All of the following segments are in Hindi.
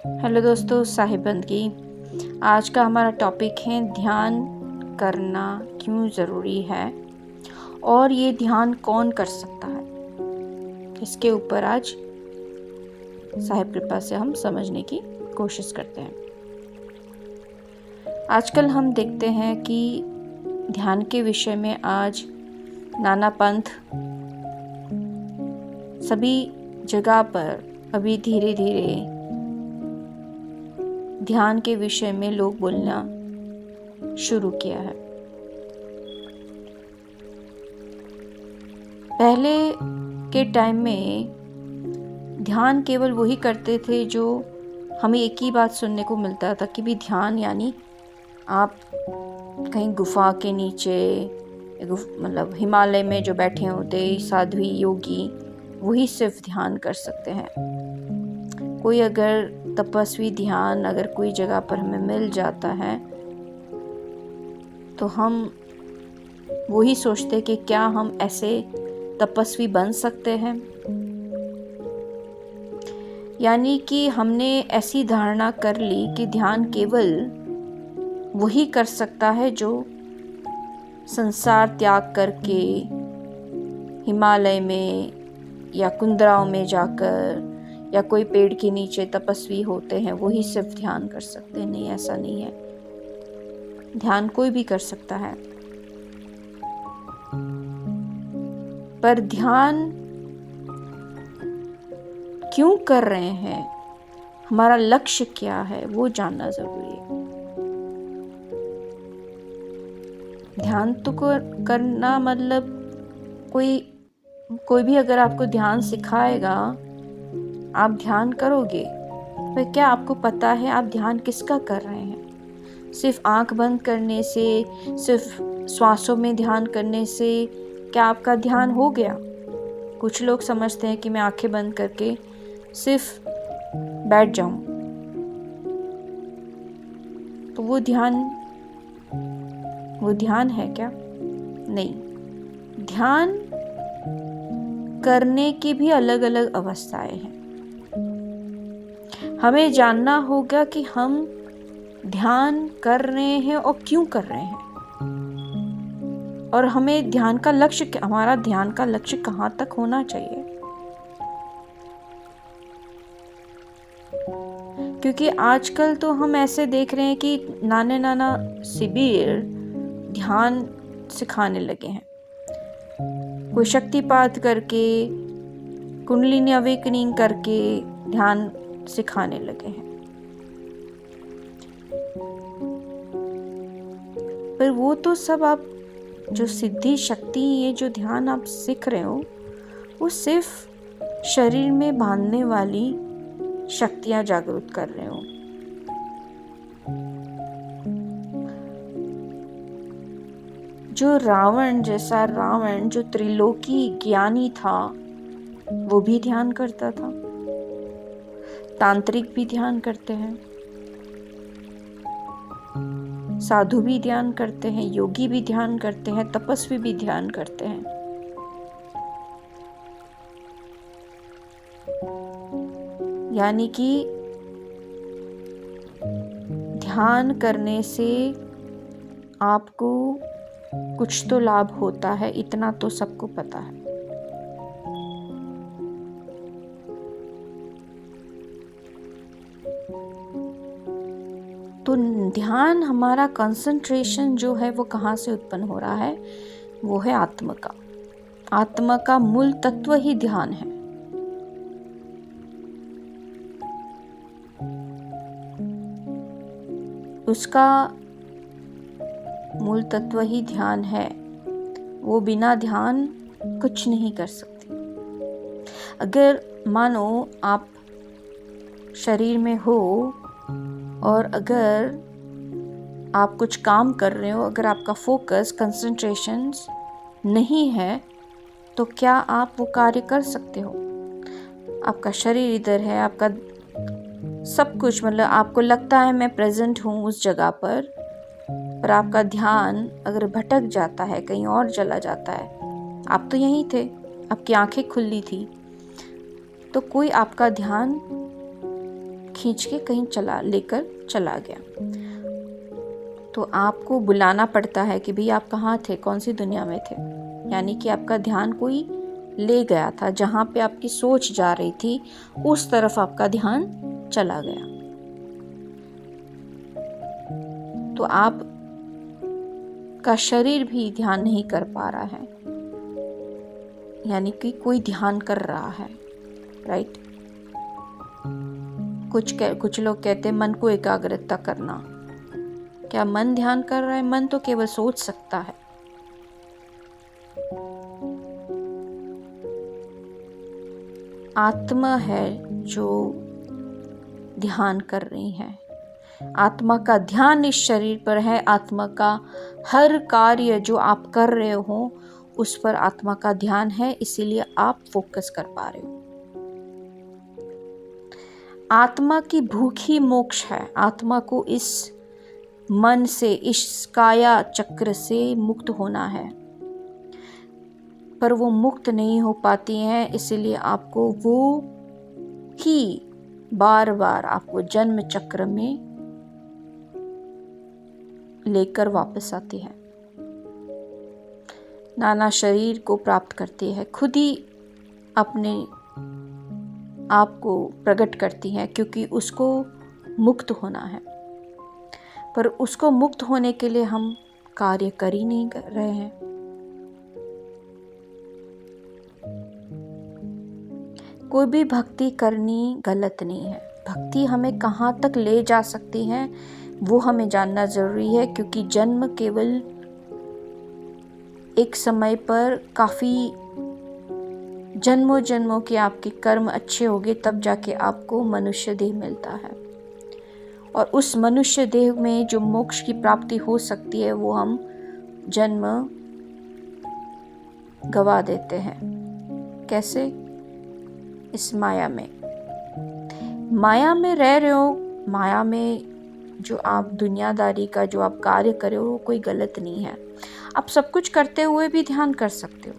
हेलो दोस्तों, साहिब बंदगी। आज का हमारा टॉपिक है ध्यान करना क्यों ज़रूरी है और ये ध्यान कौन कर सकता है। इसके ऊपर आज साहिब कृपा से हम समझने की कोशिश करते हैं। आजकल हम देखते हैं कि ध्यान के विषय में आज नाना पंथ सभी जगह पर अभी धीरे धीरे ध्यान के विषय में लोग बोलना शुरू किया है। पहले के टाइम में ध्यान केवल वही करते थे जो हमें एक ही बात सुनने को मिलता था कि भी ध्यान यानी आप कहीं गुफा के नीचे मतलब हिमालय में जो बैठे होते साधु योगी वही सिर्फ ध्यान कर सकते हैं। कोई अगर तपस्वी ध्यान अगर कोई जगह पर हमें मिल जाता है तो हम वही सोचते कि क्या हम ऐसे तपस्वी बन सकते हैं। यानी कि हमने ऐसी धारणा कर ली कि ध्यान केवल वही कर सकता है जो संसार त्याग करके हिमालय में या कुंद्राओं में जाकर या कोई पेड़ के नीचे तपस्वी होते हैं वही सिर्फ ध्यान कर सकते हैं। नहीं, ऐसा नहीं है। ध्यान कोई भी कर सकता है, पर ध्यान क्यों कर रहे हैं, हमारा लक्ष्य क्या है, वो जानना जरूरी है। ध्यान तो करना मतलब कोई भी अगर आपको ध्यान सिखाएगा आप ध्यान करोगे, पर क्या आपको पता है आप ध्यान किसका कर रहे हैं? सिर्फ आंख बंद करने से, सिर्फ श्वासों में ध्यान करने से क्या आपका ध्यान हो गया? कुछ लोग समझते हैं कि मैं आंखें बंद करके सिर्फ बैठ जाऊं तो वो ध्यान है क्या? नहीं। ध्यान करने की भी अलग अलग अवस्थाएं हैं। हमें जानना होगा कि हम ध्यान कर रहे हैं और क्यों कर रहे हैं, और हमें ध्यान का लक्ष्य, हमारा ध्यान का लक्ष्य कहाँ तक होना चाहिए। क्योंकि आजकल तो हम ऐसे देख रहे हैं कि नाना शिविर ध्यान सिखाने लगे हैं। कोई शक्तिपात करके, कुंडलिनी अवेकनिंग करके ध्यान सिखाने लगे हैं। पर वो तो सब आप जो सिद्धि शक्ति, ये जो ध्यान आप सीख रहे हो वो सिर्फ शरीर में बांधने वाली शक्तियां जागृत कर रहे हो। जो रावण जो त्रिलोकी ज्ञानी था वो भी ध्यान करता था। तांत्रिक भी ध्यान करते हैं, साधु भी ध्यान करते हैं, योगी भी ध्यान करते हैं, तपस्वी भी ध्यान करते हैं। यानी कि ध्यान करने से आपको कुछ तो लाभ होता है, इतना तो सबको पता है। तो ध्यान, हमारा कंसंट्रेशन जो है वो कहाँ से उत्पन्न हो रहा है? वो है आत्मा का मूल तत्व ही ध्यान है। उसका मूल तत्व ही ध्यान है। वो बिना ध्यान कुछ नहीं कर सकती। अगर मानो आप शरीर में हो और अगर आप कुछ काम कर रहे हो, अगर आपका फोकस, कंसंट्रेशन नहीं है तो क्या आप वो कार्य कर सकते हो? आपका शरीर इधर है, आपका सब कुछ, मतलब आपको लगता है मैं प्रेजेंट हूँ उस जगह पर आपका ध्यान अगर भटक जाता है, कहीं और चला जाता है, आप तो यहीं थे, आपकी आंखें खुली थी, तो कोई आपका ध्यान खींच के कहीं लेकर चला गया। तो आपको बुलाना पड़ता है कि भाई आप कहाँ थे, कौन सी दुनिया में थे। यानी कि आपका ध्यान कोई ले गया था, जहाँ पे आपकी सोच जा रही थी उस तरफ आपका ध्यान चला गया। तो आप का शरीर भी ध्यान नहीं कर पा रहा है, यानी कि कोई ध्यान कर रहा है, राइट। कुछ लोग कहते हैं मन को एकाग्रता करना। क्या मन ध्यान कर रहा है? मन तो केवल सोच सकता है। आत्मा है जो ध्यान कर रही है। आत्मा का ध्यान इस शरीर पर है। आत्मा का हर कार्य जो आप कर रहे हो उस पर आत्मा का ध्यान है, इसीलिए आप फोकस कर पा रहे हो। आत्मा की भूख ही मोक्ष है। आत्मा को इस मन से, इस काया चक्र से मुक्त होना है, पर वो मुक्त नहीं हो पाती हैं, इसीलिए आपको वो ही बार बार आपको जन्म चक्र में लेकर वापस आती है, नाना शरीर को प्राप्त करती है, खुद ही अपने आप को प्रकट करती है, क्योंकि उसको मुक्त होना है। पर उसको मुक्त होने के लिए हम कार्य कर ही नहीं कर रहे हैं। कोई भी भक्ति करनी गलत नहीं है। भक्ति हमें कहाँ तक ले जा सकती है वो हमें जानना जरूरी है, क्योंकि जन्म केवल एक समय पर, काफ़ी जन्मों जन्मों के आपके कर्म अच्छे हो गए तब जाके आपको मनुष्य देह मिलता है, और उस मनुष्य देह में जो मोक्ष की प्राप्ति हो सकती है वो हम जन्म गवा देते हैं। कैसे? इस माया में रह रहे हो। माया में जो आप दुनियादारी का जो आप कार्य कर रहे हो वो कोई गलत नहीं है। आप सब कुछ करते हुए भी ध्यान कर सकते हो।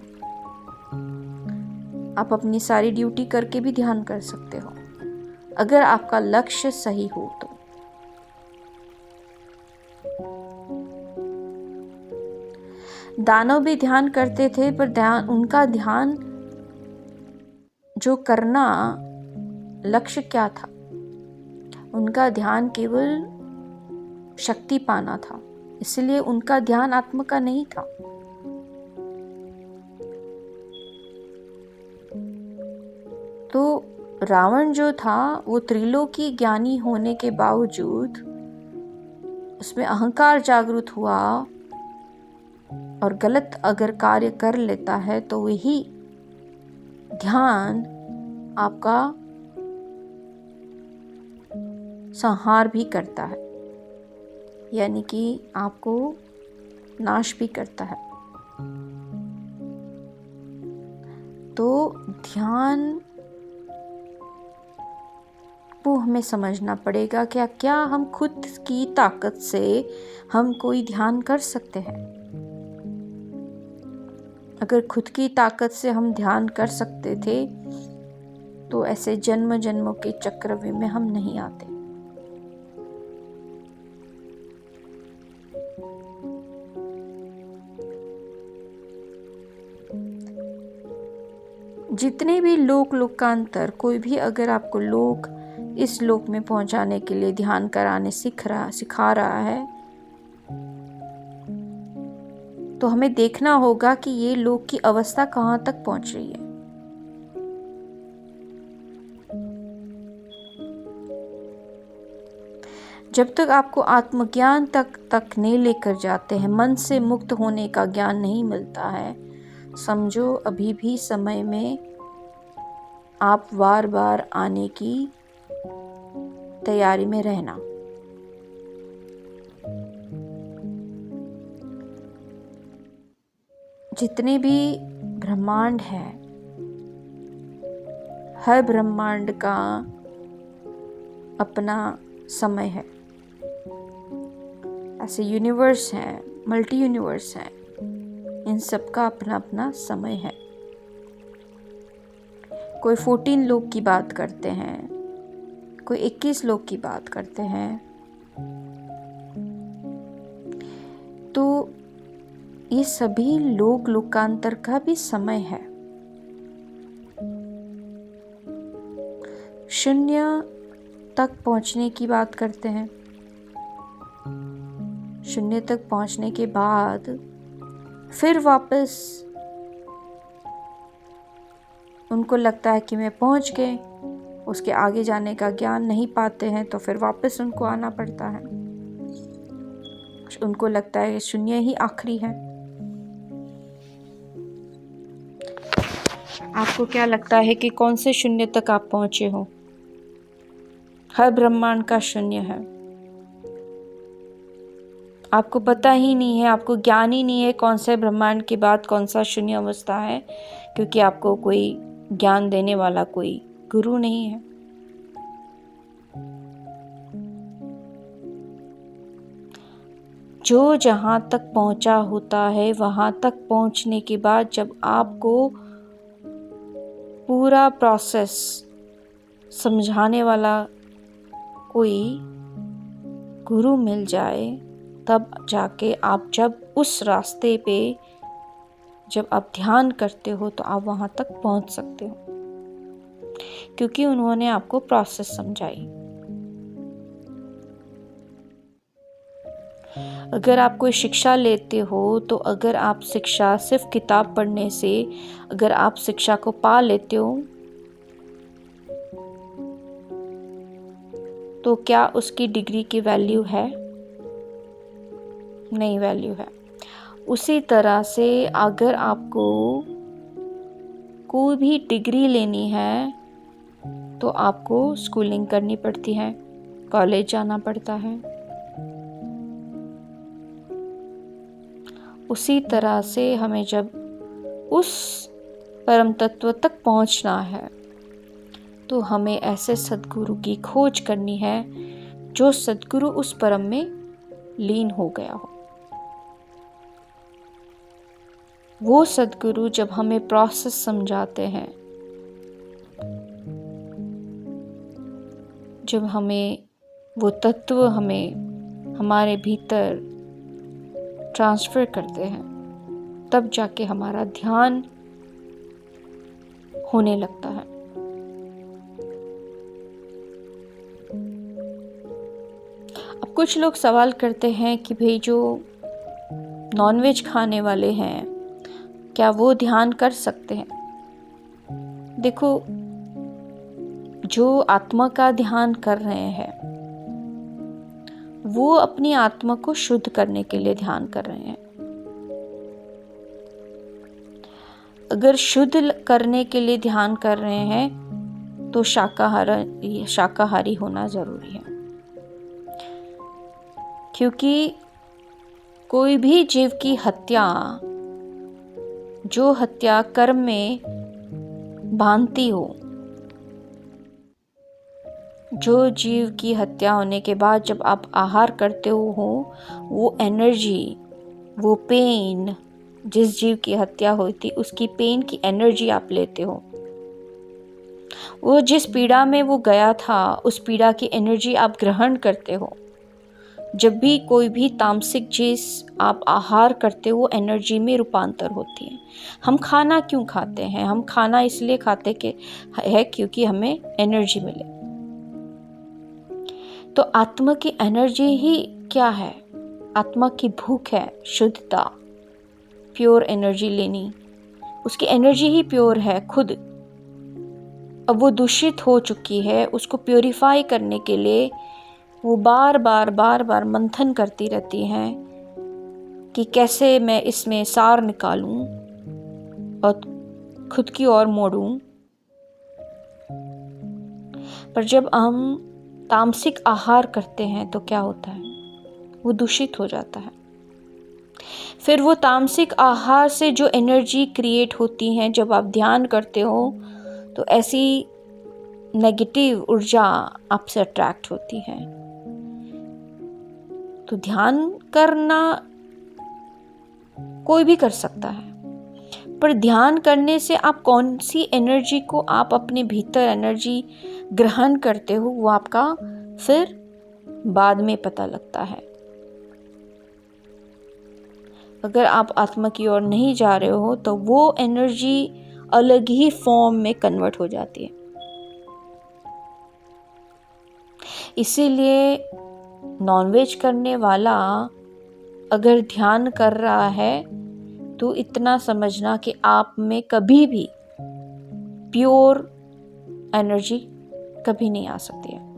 आप अपनी सारी ड्यूटी करके भी ध्यान कर सकते हो, अगर आपका लक्ष्य सही हो तो। दानव भी ध्यान करते थे, पर उनका ध्यान जो करना लक्ष्य क्या था? उनका ध्यान केवल शक्ति पाना था, इसलिए उनका ध्यान आत्मा का नहीं था। तो रावण जो था वो त्रिलोकी ज्ञानी होने के बावजूद उसमें अहंकार जागृत हुआ, और गलत अगर कार्य कर लेता है तो वही ध्यान आपका संहार भी करता है, यानी कि आपको नाश भी करता है। तो ध्यान को हमें समझना पड़ेगा, क्या हम खुद की ताकत से हम कोई ध्यान कर सकते हैं? अगर खुद की ताकत से हम ध्यान कर सकते थे तो ऐसे जन्म जन्मों के चक्रव्यूह में हम नहीं आते। जितने भी लोकांतर, कोई भी अगर आपको लोक इस लोक में पहुंचाने के लिए ध्यान कराने सिखा रहा है, तो हमें देखना होगा कि ये लोक की अवस्था कहाँ तक पहुंच रही है। जब तक आपको आत्मज्ञान तक नहीं लेकर जाते हैं, मन से मुक्त होने का ज्ञान नहीं मिलता है, समझो अभी भी समय में आप बार बार आने की तैयारी में रहना। जितने भी ब्रह्मांड है, हर ब्रह्मांड का अपना समय है। ऐसे यूनिवर्स हैं, मल्टी यूनिवर्स हैं, इन सब का अपना अपना समय है। कोई 14 लोक की बात करते हैं, कोई 21 लोग की बात करते हैं, तो ये सभी लोक लोकांतर का भी समय है। शून्य तक पहुंचने की बात करते हैं। शून्य तक पहुंचने के बाद फिर वापस उनको लगता है कि मैं पहुंच गए, उसके आगे जाने का ज्ञान नहीं पाते हैं, तो फिर वापस उनको आना पड़ता है। उनको लगता है शून्य ही आखिरी है। आपको क्या लगता है कि कौन से शून्य तक आप पहुंचे हो? हर ब्रह्मांड का शून्य है। आपको पता ही नहीं है, आपको ज्ञान ही नहीं है कौन से ब्रह्मांड के बाद कौन सा शून्य अवस्था है, क्योंकि आपको कोई ज्ञान देने वाला कोई गुरु नहीं है। जो जहाँ तक पहुँचा होता है, वहाँ तक पहुँचने के बाद जब आपको पूरा प्रोसेस समझाने वाला कोई गुरु मिल जाए, तब जाके आप जब उस रास्ते पे जब आप ध्यान करते हो तो आप वहाँ तक पहुँच सकते हो, क्योंकि उन्होंने आपको प्रोसेस समझाई। अगर आप कोई शिक्षा लेते हो, तो अगर आप शिक्षा सिर्फ किताब पढ़ने से अगर आप शिक्षा को पा लेते हो, तो क्या उसकी डिग्री की वैल्यू है? नहीं वैल्यू है। उसी तरह से अगर आपको कोई भी डिग्री लेनी है तो आपको स्कूलिंग करनी पड़ती है, कॉलेज जाना पड़ता है। उसी तरह से हमें जब उस परम तत्व तक पहुंचना है तो हमें ऐसे सद्गुरु की खोज करनी है जो सद्गुरु उस परम में लीन हो गया हो। वो सद्गुरु जब हमें प्रोसेस समझाते हैं, जब हमें वो तत्व हमें हमारे भीतर ट्रांसफर करते हैं, तब जाके हमारा ध्यान होने लगता है। अब कुछ लोग सवाल करते हैं कि भाई जो नॉनवेज खाने वाले हैं, क्या वो ध्यान कर सकते हैं? देखो, जो आत्मा का ध्यान कर रहे हैं वो अपनी आत्मा को शुद्ध करने के लिए ध्यान कर रहे हैं। अगर शुद्ध करने के लिए ध्यान कर रहे हैं तो शाकाहारी होना जरूरी है, क्योंकि कोई भी जीव की हत्या, जो हत्या कर्म में बांधती हो, जो जीव की हत्या होने के बाद जब आप आहार करते हो, वो एनर्जी, वो पेन, जिस जीव की हत्या हुई थी उसकी पेन की एनर्जी आप लेते हो। वो जिस पीड़ा में वो गया था, उस पीड़ा की एनर्जी आप ग्रहण करते हो। जब भी कोई भी तामसिक चीज आप आहार करते हो, एनर्जी में रूपांतर होती है। हम खाना क्यों खाते हैं? हम खाना इसलिए खाते है क्योंकि हमें एनर्जी मिले। तो आत्मा की एनर्जी ही क्या है? आत्मा की भूख है शुद्धता, प्योर एनर्जी लेनी। उसकी एनर्जी ही प्योर है खुद। अब वो दूषित हो चुकी है, उसको प्योरीफाई करने के लिए वो बार बार मंथन करती रहती हैं कि कैसे मैं इसमें सार निकालूं और खुद की ओर मोड़ूं। पर जब हम तामसिक आहार करते हैं तो क्या होता है? वो दूषित हो जाता है। फिर वो तामसिक आहार से जो एनर्जी क्रिएट होती है, जब आप ध्यान करते हो तो ऐसी नेगेटिव ऊर्जा आपसे अट्रैक्ट होती है। तो ध्यान करना कोई भी कर सकता है, पर ध्यान करने से आप कौन सी एनर्जी को आप अपने भीतर एनर्जी ग्रहण करते हो वो आपका फिर बाद में पता लगता है। अगर आप आत्मा की ओर नहीं जा रहे हो तो वो एनर्जी अलग ही फॉर्म में कन्वर्ट हो जाती है। इसीलिए नॉनवेज करने वाला अगर ध्यान कर रहा है तो इतना समझना कि आप में कभी भी प्योर एनर्जी कभी नहीं आ सकती है।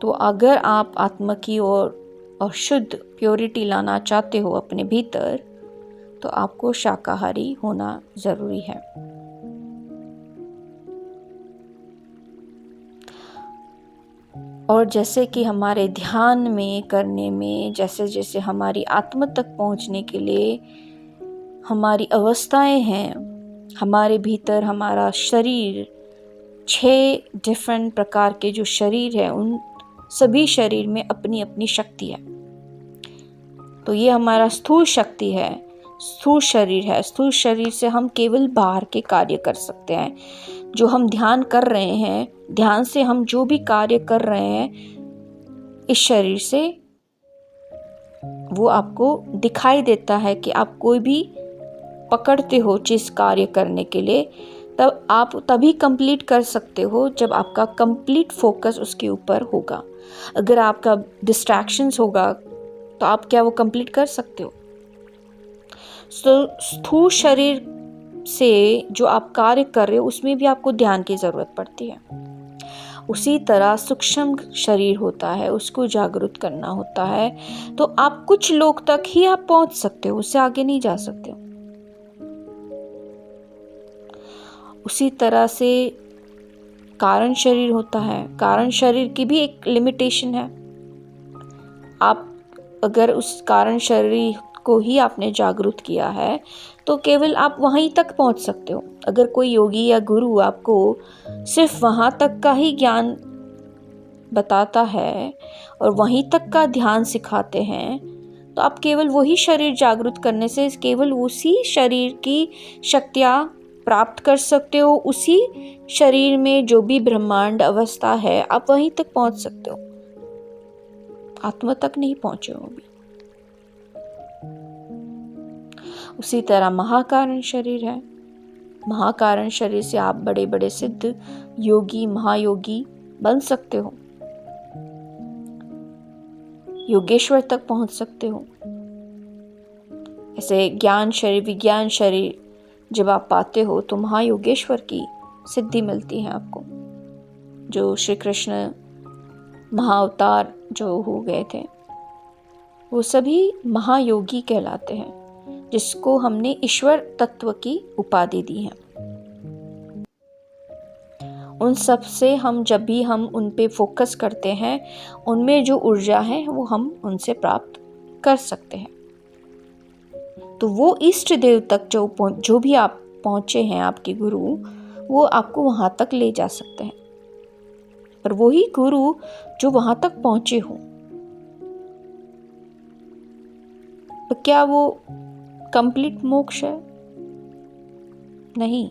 तो अगर आप आत्मा की ओर और शुद्ध प्योरिटी लाना चाहते हो अपने भीतर तो आपको शाकाहारी होना जरूरी है। और जैसे कि हमारे ध्यान में करने में जैसे जैसे हमारी आत्मा तक पहुंचने के लिए हमारी अवस्थाएं हैं, हमारे भीतर हमारा शरीर 6 डिफरेंट प्रकार के जो शरीर है उन सभी शरीर में अपनी अपनी शक्ति है। तो ये हमारा स्थूल शक्ति है, स्थूल शरीर है। स्थूल शरीर से हम केवल बाहर के कार्य कर सकते हैं। जो हम ध्यान कर रहे हैं, ध्यान से हम जो भी कार्य कर रहे हैं इस शरीर से वो आपको दिखाई देता है कि आप कोई भी पकड़ते हो चीज कार्य करने के लिए तब आप तभी कंप्लीट कर सकते हो जब आपका कंप्लीट फोकस उसके ऊपर होगा। अगर आपका डिस्ट्रैक्शंस होगा तो आप क्या वो कंप्लीट कर सकते हो? स्थूल शरीर से जो आप कार्य कर रहे हो उसमें भी आपको ध्यान की जरूरत पड़ती है। उसी तरह सूक्ष्म शरीर होता है, उसको जागृत करना होता है। तो आप कुछ लोग तक ही आप पहुंच सकते हो, उससे आगे नहीं जा सकते हो। उसी तरह से कारण शरीर होता है। कारण शरीर की भी एक लिमिटेशन है। आप अगर उस कारण शरीर को ही आपने जागृत किया है तो केवल आप वहीं तक पहुंच सकते हो। अगर कोई योगी या गुरु आपको सिर्फ वहां तक का ही ज्ञान बताता है और वहीं तक का ध्यान सिखाते हैं तो आप केवल वही शरीर जागृत करने से केवल उसी शरीर की शक्तियां प्राप्त कर सकते हो। उसी शरीर में जो भी ब्रह्मांड अवस्था है आप वहीं तक पहुंच सकते हो, आत्मा तक नहीं पहुंचे हो अभी। उसी तरह महाकारण शरीर है। महाकारण शरीर से आप बड़े बड़े सिद्ध योगी महायोगी बन सकते हो, योगेश्वर तक पहुंच सकते हो। ऐसे ज्ञान शरीर विज्ञान शरीर जब आप पाते हो तो महायोगेश्वर की सिद्धि मिलती है आपको। जो श्री कृष्ण महाअवतार जो हो गए थे वो सभी महायोगी कहलाते हैं, जिसको हमने ईश्वर तत्व की उपाधि दी है। उन सब से हम जब भी हम उन पे फोकस करते हैं उनमें जो ऊर्जा है वो हम उनसे प्राप्त कर सकते हैं। तो वो इष्ट देव तक जो भी आप पहुंचे हैं आपके गुरु वो आपको वहां तक ले जा सकते हैं। पर वही गुरु जो वहां तक पहुंचे हो तो क्या वो कंप्लीट मोक्ष है? नहीं,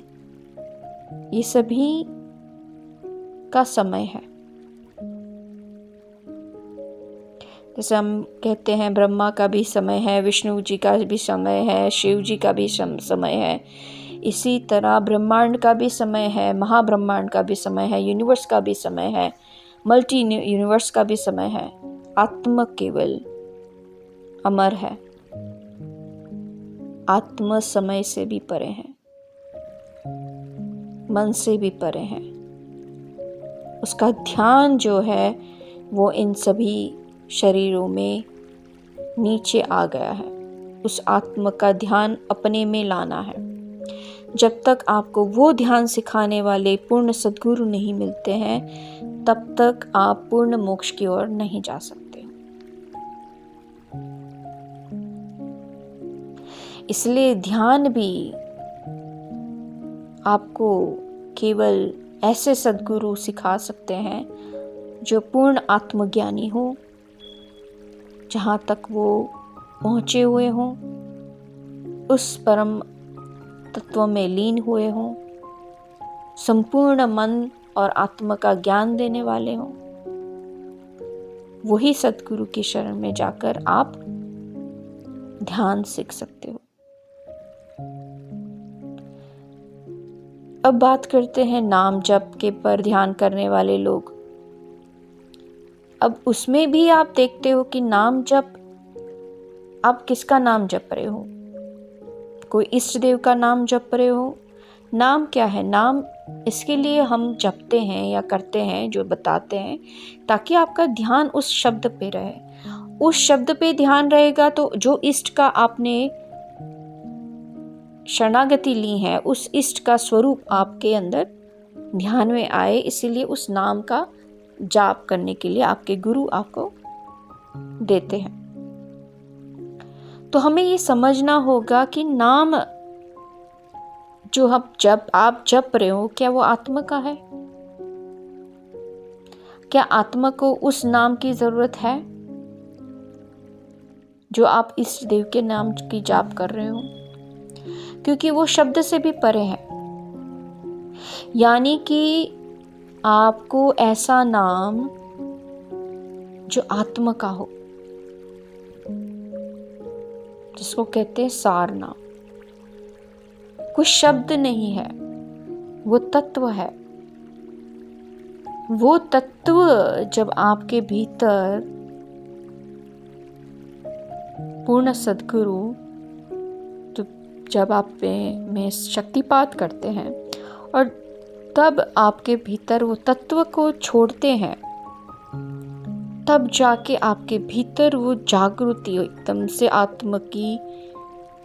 ये सभी का समय है। जैसे हम कहते हैं ब्रह्मा का भी समय है, विष्णु जी का भी समय है, शिव जी का भी समय है। इसी तरह ब्रह्मांड का भी समय है, महाब्रह्मांड का भी समय है, यूनिवर्स का भी समय है, मल्टी यूनिवर्स का भी समय है। आत्मा केवल अमर है, आत्मा समय से भी परे है, मन से भी परे है। उसका ध्यान जो है वो इन सभी शरीरों में नीचे आ गया है। उस आत्मा का ध्यान अपने में लाना है। जब तक आपको वो ध्यान सिखाने वाले पूर्ण सद्गुरु नहीं मिलते हैं तब तक आप पूर्ण मोक्ष की ओर नहीं जा सकते। इसलिए ध्यान भी आपको केवल ऐसे सद्गुरु सिखा सकते हैं जो पूर्ण आत्मज्ञानी हो, जहाँ तक वो पहुँचे हुए हों, उस परम तत्व में लीन हुए हों, संपूर्ण मन और आत्मा का ज्ञान देने वाले हों, वही सद्गुरु की शरण में जाकर आप ध्यान सीख सकते हो। अब बात करते हैं नाम जप के पर ध्यान करने वाले लोग। अब उसमें भी आप देखते हो कि नाम जप, आप किसका नाम जप रहे हो? कोई इष्ट देव का नाम जप रहे हो? नाम क्या है? नाम इसके लिए हम जपते हैं या करते हैं, जो बताते हैं, ताकि आपका ध्यान उस शब्द पे रहे। उस शब्द पे ध्यान रहेगा तो जो इष्ट का आपने शरणागति ली है, उस इष्ट का स्वरूप आपके अंदर ध्यान में आए। इसीलिए उस नाम का जाप करने के लिए आपके गुरु आपको देते हैं। तो हमें ये समझना होगा कि नाम जो आप जप रहे हो, क्या वो आत्मा का है? क्या आत्मा को उस नाम की जरूरत है जो आप इष्ट देव के नाम की जाप कर रहे हो? क्योंकि वो शब्द से भी परे है। यानी कि आपको ऐसा नाम जो आत्मा का हो, जिसको कहते हैं सार नाम। कोई शब्द नहीं है, वो तत्व है। वो तत्व जब आपके भीतर पूर्ण सद्गुरु जब आप में शक्तिपात करते हैं और तब आपके भीतर वो तत्व को छोड़ते हैं, तब जाके आपके भीतर वो जागृति एकदम से आत्मा की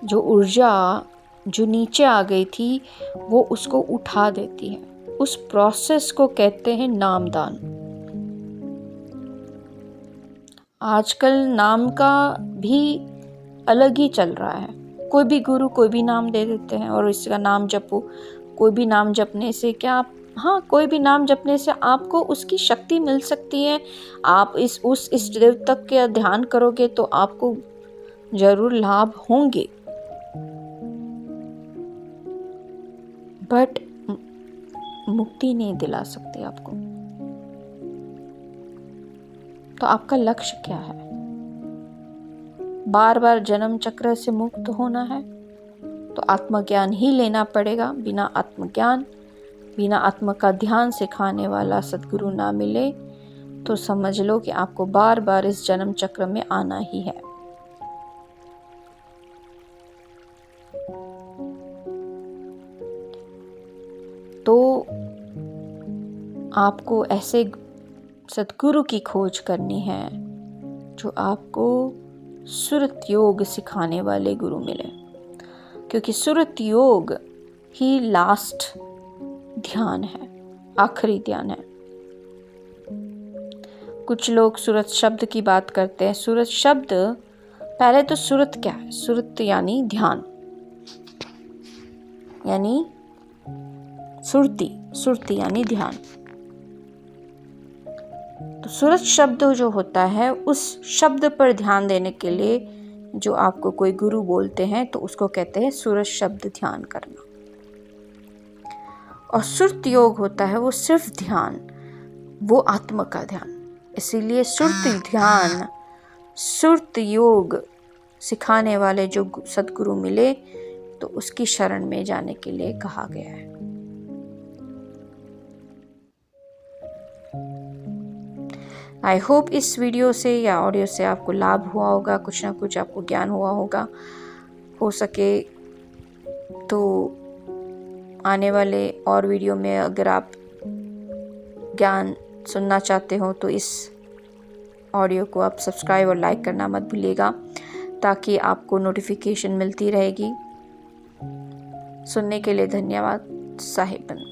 जो ऊर्जा जो नीचे आ गई थी, वो उसको उठा देती है। उस प्रोसेस को कहते हैं नामदान। आजकल नाम का भी अलग ही चल रहा है। कोई भी गुरु कोई भी नाम दे देते हैं और इसका नाम जपो। कोई भी नाम जपने से क्या आप, हाँ, कोई भी नाम जपने से आपको उसकी शक्ति मिल सकती है। आप उस इष्ट देव तक के ध्यान करोगे तो आपको जरूर लाभ होंगे, बट मुक्ति नहीं दिला सकते आपको। तो आपका लक्ष्य क्या है? बार बार जन्म चक्र से मुक्त होना है तो आत्मज्ञान ही लेना पड़ेगा। बिना आत्मज्ञान, बिना आत्मा का ध्यान सिखाने वाला सद्गुरु ना मिले तो समझ लो कि आपको बार बार इस जन्म चक्र में आना ही है। तो आपको ऐसे सद्गुरु की खोज करनी है जो आपको सुरत योग सिखाने वाले गुरु मिले, क्योंकि सुरत योग ही लास्ट ध्यान है, आखिरी ध्यान है। कुछ लोग सुरत शब्द की बात करते हैं। सुरत शब्द, पहले तो सुरत क्या है? सुरत यानी ध्यान, यानी सुरती यानी ध्यान। तो सुरत शब्द जो होता है, उस शब्द पर ध्यान देने के लिए जो आपको कोई गुरु बोलते हैं तो उसको कहते हैं सुरत शब्द ध्यान करना। और सुरत योग होता है वो सिर्फ ध्यान, वो आत्मा का ध्यान। इसीलिए सुरत ध्यान, सुरत योग सिखाने वाले जो सद्गुरु मिले तो उसकी शरण में जाने के लिए कहा गया है। आई होप इस वीडियो से या ऑडियो से आपको लाभ हुआ होगा, कुछ ना कुछ आपको ज्ञान हुआ होगा। हो सके तो आने वाले और वीडियो में अगर आप ज्ञान सुनना चाहते हो तो इस ऑडियो को आप सब्सक्राइब और लाइक करना मत भूलिएगा, ताकि आपको नोटिफिकेशन मिलती रहेगी। सुनने के लिए धन्यवाद साहिबन।